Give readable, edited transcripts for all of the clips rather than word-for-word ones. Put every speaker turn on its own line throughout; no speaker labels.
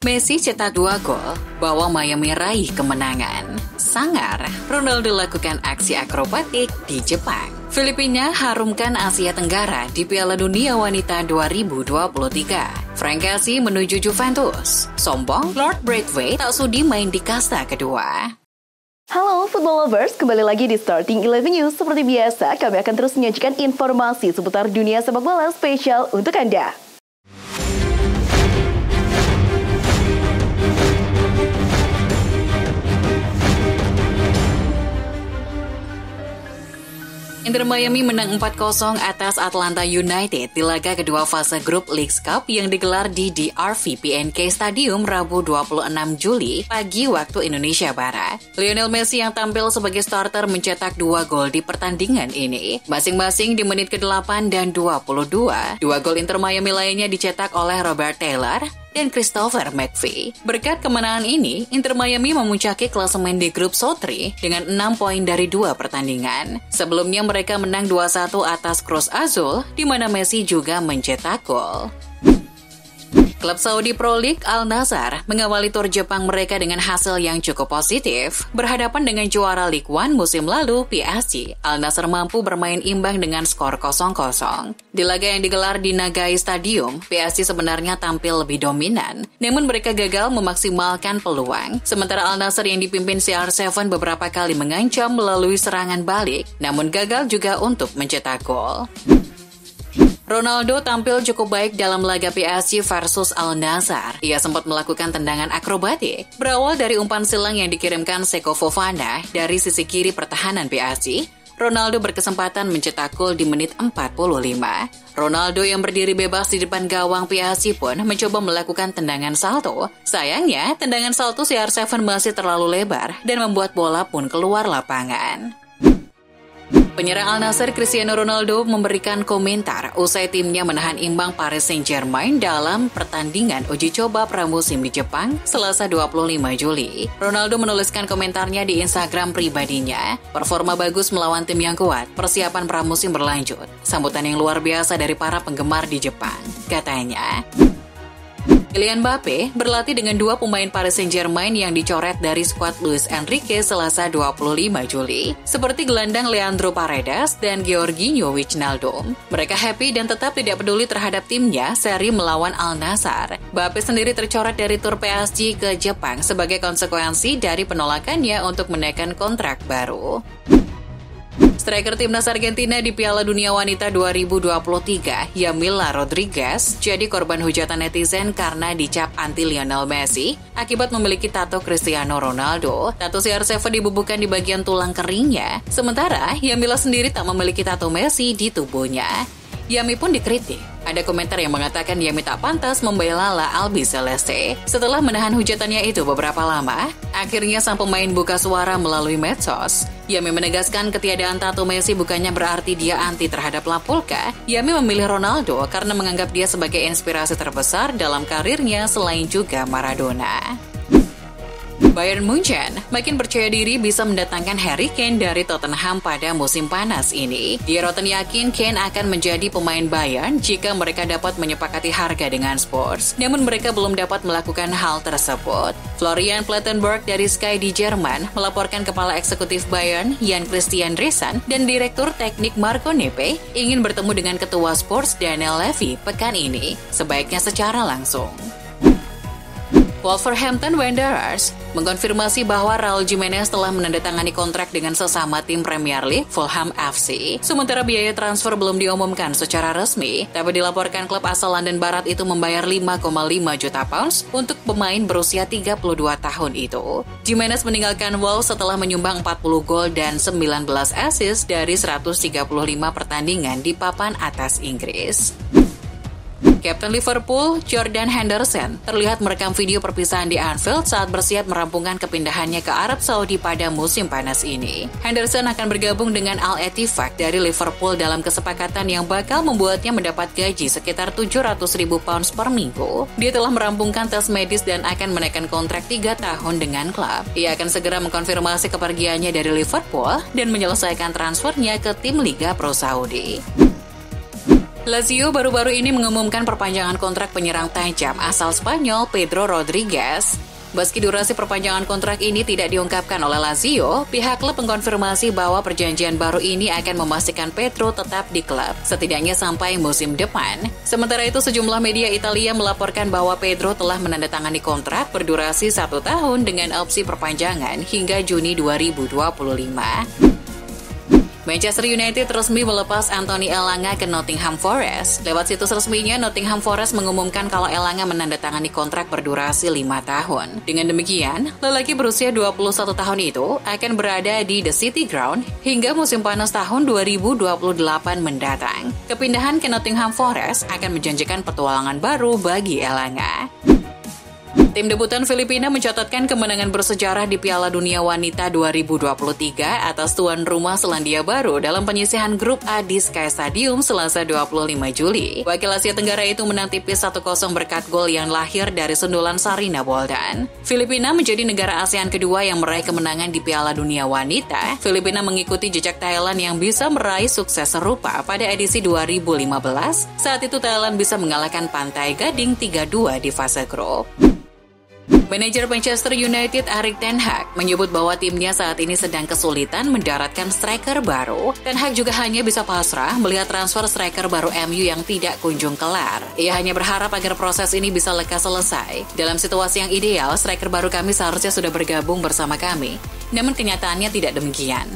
Messi cetak 2 gol, bawa Miami raih kemenangan. Sangar, Ronaldo lakukan aksi akrobatik di Jepang. Filipina harumkan Asia Tenggara di Piala Dunia Wanita 2023. Frank Casey menuju Juventus. Sombong, Lord Braithwaite tak sudi main di kasta kedua.
Halo football lovers, kembali lagi di Starting 11 News. Seperti biasa, kami akan terus menyajikan informasi seputar dunia sepak bola spesial untuk Anda.
Inter Miami menang 4-0 atas Atlanta United di laga kedua fase grup Leagues Cup yang digelar di DRV PNK Stadium Rabu 26 Juli pagi waktu Indonesia Barat. Lionel Messi yang tampil sebagai starter mencetak 2 gol di pertandingan ini, masing-masing di menit ke-8 dan 22. 2 gol Inter Miami lainnya dicetak oleh Robert Taylor dan Christopher McVie. Berkat kemenangan ini, Inter Miami memuncaki klasemen di grup Sotri dengan 6 poin dari 2 pertandingan. Sebelumnya mereka menang 2-1 atas Cruz Azul, di mana Messi juga mencetak gol. Klub Saudi Pro League Al Nassr mengawali tur Jepang mereka dengan hasil yang cukup positif. Berhadapan dengan juara League One musim lalu, PSG, Al Nassr mampu bermain imbang dengan skor 0-0. Di laga yang digelar di Nagai Stadium, PSG sebenarnya tampil lebih dominan, namun mereka gagal memaksimalkan peluang. Sementara Al Nassr yang dipimpin CR7 beberapa kali mengancam melalui serangan balik, namun gagal juga untuk mencetak gol. Ronaldo tampil cukup baik dalam laga PSG versus Al Nassr. Ia sempat melakukan tendangan akrobatik, berawal dari umpan silang yang dikirimkan Seko Fofana dari sisi kiri pertahanan PSG. Ronaldo berkesempatan mencetak gol di menit 45. Ronaldo yang berdiri bebas di depan gawang PSG pun mencoba melakukan tendangan salto. Sayangnya, tendangan salto CR7 masih terlalu lebar dan membuat bola pun keluar lapangan. Penyerang Al Nassr Cristiano Ronaldo memberikan komentar usai timnya menahan imbang Paris Saint-Germain dalam pertandingan uji coba pramusim di Jepang Selasa 25 Juli. Ronaldo menuliskan komentarnya di Instagram pribadinya. Performa bagus melawan tim yang kuat, persiapan pramusim berlanjut. Sambutan yang luar biasa dari para penggemar di Jepang, katanya. Kylian Mbappe berlatih dengan 2 pemain Paris Saint-Germain yang dicoret dari skuad Luis Enrique Selasa 25 Juli, seperti gelandang Leandro Paredes dan Georginio Wijnaldum. Mereka happy dan tetap tidak peduli terhadap timnya seri melawan Al Nassr. Mbappe sendiri tercoret dari tur PSG ke Jepang sebagai konsekuensi dari penolakannya untuk menaikkan kontrak baru. Striker timnas Argentina di Piala Dunia Wanita 2023, Yamila Rodriguez, jadi korban hujatan netizen karena dicap anti Lionel Messi akibat memiliki tato Cristiano Ronaldo. Tato CR7 dibubuhkan di bagian tulang keringnya, sementara Yamila sendiri tak memiliki tato Messi di tubuhnya. Yami pun dikritik. Ada komentar yang mengatakan Yami tak pantas membela La Albiceleste. Setelah menahan hujatannya itu beberapa lama, akhirnya sang pemain buka suara melalui medsos. Yami menegaskan ketiadaan tato Messi bukannya berarti dia anti terhadap La Pulga. Yami memilih Ronaldo karena menganggap dia sebagai inspirasi terbesar dalam karirnya selain juga Maradona. Bayern Munchen makin percaya diri bisa mendatangkan Harry Kane dari Tottenham pada musim panas ini. Die Roten yakin Kane akan menjadi pemain Bayern jika mereka dapat menyepakati harga dengan Spurs. Namun mereka belum dapat melakukan hal tersebut. Florian Plettenberg dari Sky di Jerman melaporkan kepala eksekutif Bayern, Jan Christian Riesen, dan direktur teknik Marco Nepe ingin bertemu dengan ketua Spurs Daniel Levy pekan ini, sebaiknya secara langsung. Wolverhampton Wanderers mengkonfirmasi bahwa Raul Jimenez telah menandatangani kontrak dengan sesama tim Premier League Fulham FC. Sementara biaya transfer belum diumumkan secara resmi, tapi dilaporkan klub asal London Barat itu membayar 5,5 juta pounds untuk pemain berusia 32 tahun itu. Jimenez meninggalkan Wolves setelah menyumbang 40 gol dan 19 assist dari 135 pertandingan di papan atas Inggris. Kapten Liverpool, Jordan Henderson, terlihat merekam video perpisahan di Anfield saat bersiap merampungkan kepindahannya ke Arab Saudi pada musim panas ini. Henderson akan bergabung dengan Al-Ettifaq dari Liverpool dalam kesepakatan yang bakal membuatnya mendapat gaji sekitar 700.000 pounds per minggu. Dia telah merampungkan tes medis dan akan menaikkan kontrak 3 tahun dengan klub. Ia akan segera mengkonfirmasi kepergiannya dari Liverpool dan menyelesaikan transfernya ke tim Liga Pro Saudi. Lazio baru-baru ini mengumumkan perpanjangan kontrak penyerang tajam asal Spanyol Pedro Rodriguez. Meski durasi perpanjangan kontrak ini tidak diungkapkan oleh Lazio, pihak klub mengkonfirmasi bahwa perjanjian baru ini akan memastikan Pedro tetap di klub, setidaknya sampai musim depan. Sementara itu, sejumlah media Italia melaporkan bahwa Pedro telah menandatangani kontrak berdurasi 1 tahun dengan opsi perpanjangan hingga Juni 2025. Manchester United resmi melepas Anthony Elanga ke Nottingham Forest. Lewat situs resminya, Nottingham Forest mengumumkan kalau Elanga menandatangani kontrak berdurasi 5 tahun. Dengan demikian, lelaki berusia 21 tahun itu akan berada di The City Ground hingga musim panas tahun 2028 mendatang. Kepindahan ke Nottingham Forest akan menjanjikan petualangan baru bagi Elanga. Tim debutan Filipina mencatatkan kemenangan bersejarah di Piala Dunia Wanita 2023 atas tuan rumah Selandia Baru dalam penyisihan grup A di Sky Stadium Selasa 25 Juli. Wakil Asia Tenggara itu menang tipis 1-0 berkat gol yang lahir dari sundulan Sarina Boldan. Filipina menjadi negara ASEAN kedua yang meraih kemenangan di Piala Dunia Wanita. Filipina mengikuti jejak Thailand yang bisa meraih sukses serupa pada edisi 2015. Saat itu Thailand bisa mengalahkan Pantai Gading 3-2 di fase grup. Manajer Manchester United Erik ten Hag menyebut bahwa timnya saat ini sedang kesulitan mendaratkan striker baru. Ten Hag juga hanya bisa pasrah melihat transfer striker baru MU yang tidak kunjung kelar. Ia hanya berharap agar proses ini bisa lekas selesai. Dalam situasi yang ideal, striker baru kami seharusnya sudah bergabung bersama kami. Namun kenyataannya tidak demikian.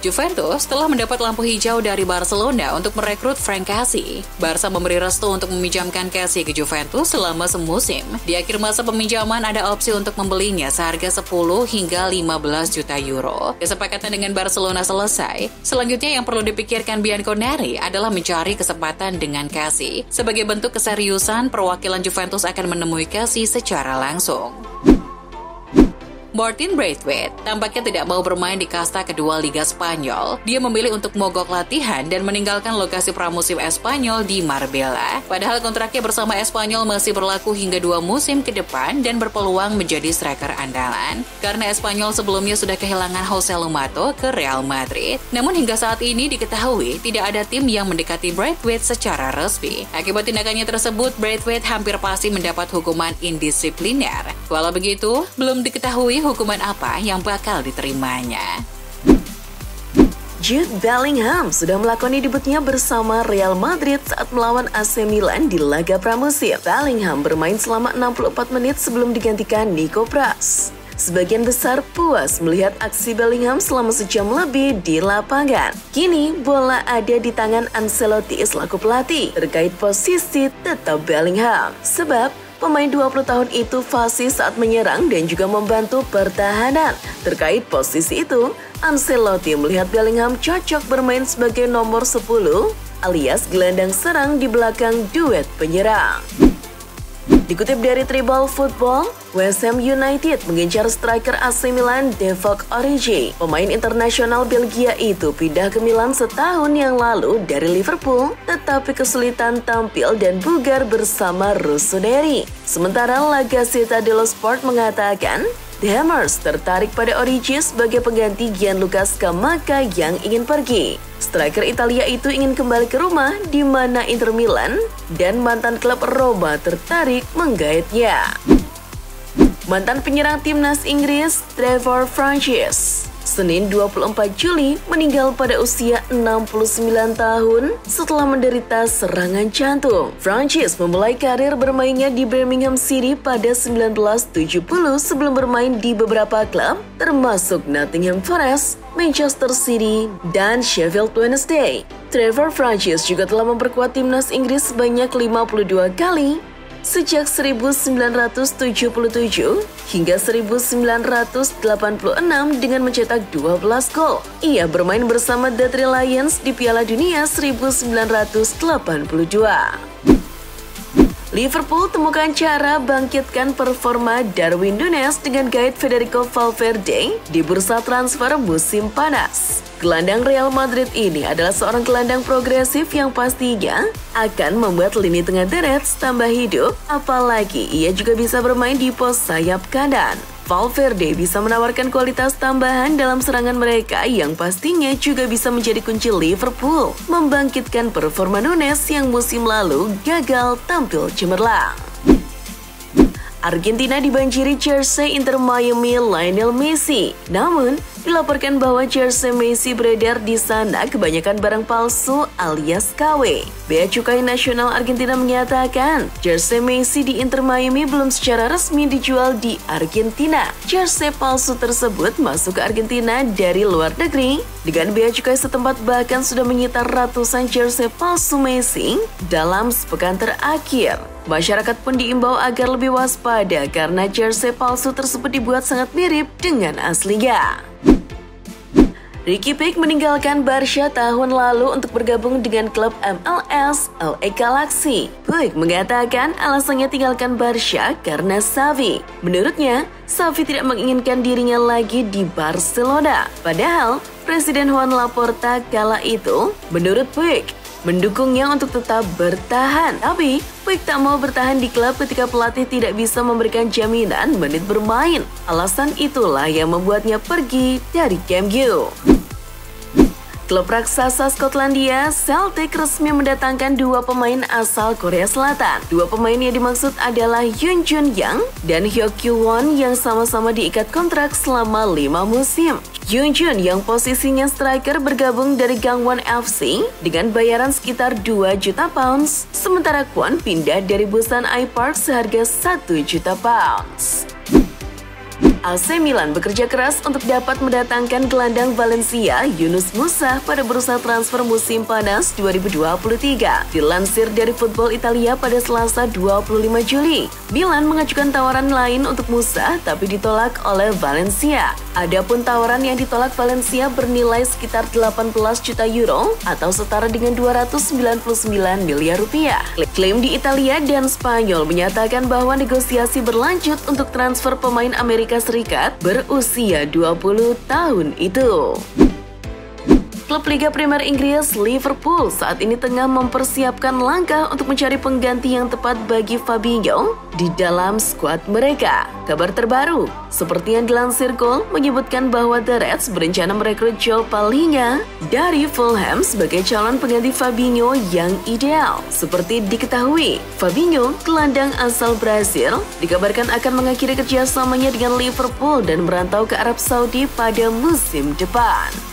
Juventus telah mendapat lampu hijau dari Barcelona untuk merekrut Frank Casey. Barca memberi restu untuk meminjamkan Casey ke Juventus selama semusim. Di akhir masa peminjaman ada opsi untuk membelinya seharga 10 hingga 15 juta euro. Kesepakatan dengan Barcelona selesai. Selanjutnya yang perlu dipikirkan Bianconeri adalah mencari kesempatan dengan Casey. Sebagai bentuk keseriusan, perwakilan Juventus akan menemui Casey secara langsung. Martin Braithwaite tampaknya tidak mau bermain di kasta kedua Liga Spanyol. Dia memilih untuk mogok latihan dan meninggalkan lokasi pramusim Espanyol di Marbella. Padahal kontraknya bersama Espanyol masih berlaku hingga 2 musim ke depan dan berpeluang menjadi striker andalan. Karena Espanyol sebelumnya sudah kehilangan Jose Lumato ke Real Madrid. Namun hingga saat ini diketahui tidak ada tim yang mendekati Braithwaite secara resmi. Akibat tindakannya tersebut, Braithwaite hampir pasti mendapat hukuman indisipliner. Walau begitu, belum diketahui hukuman apa yang bakal diterimanya.
Jude Bellingham sudah melakoni debutnya bersama Real Madrid saat melawan AC Milan di laga pramusim. Bellingham bermain selama 64 menit sebelum digantikan Nico Pras. Sebagian besar puas melihat aksi Bellingham selama sejam lebih di lapangan. Kini bola ada di tangan Ancelotti selaku pelatih terkait posisi tetap Bellingham. Sebab pemain 20 tahun itu fasih saat menyerang dan juga membantu pertahanan. Terkait posisi itu, Ancelotti melihat Bellingham cocok bermain sebagai nomor 10 alias gelandang serang di belakang duet penyerang. Dikutip dari Tribal Football, West Ham United mengincar striker AC Milan Divock Origi. Pemain internasional Belgia itu pindah ke Milan setahun yang lalu dari Liverpool, tetapi kesulitan tampil dan bugar bersama Rossoneri. Sementara La Gazzetta dello Sport mengatakan, The Hammers tertarik pada Origi sebagai pengganti Gianluca Scamacca yang ingin pergi. Striker Italia itu ingin kembali ke rumah di mana Inter Milan dan mantan klub Roma tertarik menggaetnya. Mantan penyerang timnas Inggris Trevor Francis Senin 24 Juli meninggal pada usia 69 tahun setelah menderita serangan jantung. Francis memulai karir bermainnya di Birmingham City pada 1970 sebelum bermain di beberapa klub termasuk Nottingham Forest, Manchester City, dan Sheffield Wednesday. Trevor Francis juga telah memperkuat timnas Inggris sebanyak 52 kali sejak 1977 hingga 1986 dengan mencetak 12 gol. Ia bermain bersama The Three Lions di Piala Dunia 1982. Liverpool temukan cara bangkitkan performa Darwin Núñez dengan guide Federico Valverde di bursa transfer musim panas. Gelandang Real Madrid ini adalah seorang gelandang progresif yang pastinya akan membuat lini tengah The Reds tambah hidup, apalagi ia juga bisa bermain di pos sayap kanan. Valverde bisa menawarkan kualitas tambahan dalam serangan mereka yang pastinya juga bisa menjadi kunci Liverpool membangkitkan performa Nunes yang musim lalu gagal tampil cemerlang. Argentina dibanjiri jersey Inter Miami Lionel Messi. Namun, dilaporkan bahwa jersey Messi beredar di sana kebanyakan barang palsu alias KW. Bea Cukai Nasional Argentina menyatakan, jersey Messi di Inter Miami belum secara resmi dijual di Argentina. Jersey palsu tersebut masuk ke Argentina dari luar negeri. Dengan bea cukai setempat bahkan sudah menyita ratusan jersey palsu Messi dalam sepekan terakhir. Masyarakat pun diimbau agar lebih waspada karena jersey palsu tersebut dibuat sangat mirip dengan aslinya. Ricky Puig meninggalkan Barca tahun lalu untuk bergabung dengan klub MLS LA Galaxy. Puig mengatakan alasannya tinggalkan Barca karena Xavi. Menurutnya, Xavi tidak menginginkan dirinya lagi di Barcelona. Padahal, Presiden Juan Laporta kala itu, menurut Puig, mendukungnya untuk tetap bertahan. Tapi, Puig tak mau bertahan di klub ketika pelatih tidak bisa memberikan jaminan menit bermain. Alasan itulah yang membuatnya pergi dari Camp Nou. Klub raksasa Skotlandia, Celtic resmi mendatangkan dua pemain asal Korea Selatan. Dua pemain yang dimaksud adalah Yoon Jun Yang dan Hyo Kyu Won yang sama-sama diikat kontrak selama 5 musim. Yoon Jun yang posisinya striker bergabung dari Gangwon FC dengan bayaran sekitar 2 juta pounds, sementara Kwon pindah dari Busan I-Park seharga 1 juta pounds. AC Milan bekerja keras untuk dapat mendatangkan gelandang Valencia Yunus Musa pada bursa transfer musim panas 2023. Dilansir dari Football Italia pada Selasa 25 Juli, Milan mengajukan tawaran lain untuk Musa tapi ditolak oleh Valencia. Adapun tawaran yang ditolak Valencia bernilai sekitar 18 juta euro atau setara dengan 299 miliar rupiah. Klaim di Italia dan Spanyol menyatakan bahwa negosiasi berlanjut untuk transfer pemain Amerika Serikat berusia 20 tahun itu. Klub Liga Premier Inggris Liverpool saat ini tengah mempersiapkan langkah untuk mencari pengganti yang tepat bagi Fabinho di dalam skuad mereka. Kabar terbaru, seperti yang dilansir Goal, menyebutkan bahwa The Reds berencana merekrut Joe Palhinha dari Fulham sebagai calon pengganti Fabinho yang ideal. Seperti diketahui, Fabinho, gelandang asal Brasil, dikabarkan akan mengakhiri kerjasamanya dengan Liverpool dan merantau ke Arab Saudi pada musim depan.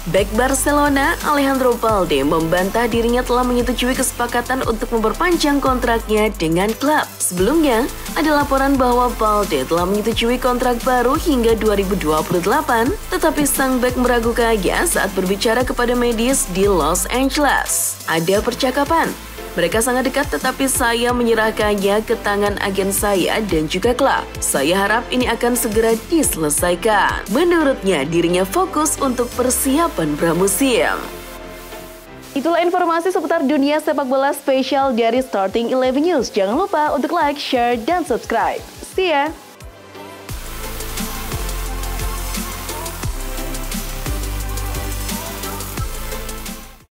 Bek Barcelona, Alejandro Balde membantah dirinya telah menyetujui kesepakatan untuk memperpanjang kontraknya dengan klub. Sebelumnya, ada laporan bahwa Balde telah menyetujui kontrak baru hingga 2028, tetapi sang bek meragukannya saat berbicara kepada media di Los Angeles. Ada percakapan, mereka sangat dekat tetapi saya menyerahkannya ke tangan agen saya dan juga klub. Saya harap ini akan segera diselesaikan. Menurutnya, dirinya fokus untuk persiapan pramusim. Itulah informasi seputar dunia sepak bola spesial dari Starting 11 News. Jangan lupa untuk like, share, dan subscribe. See ya!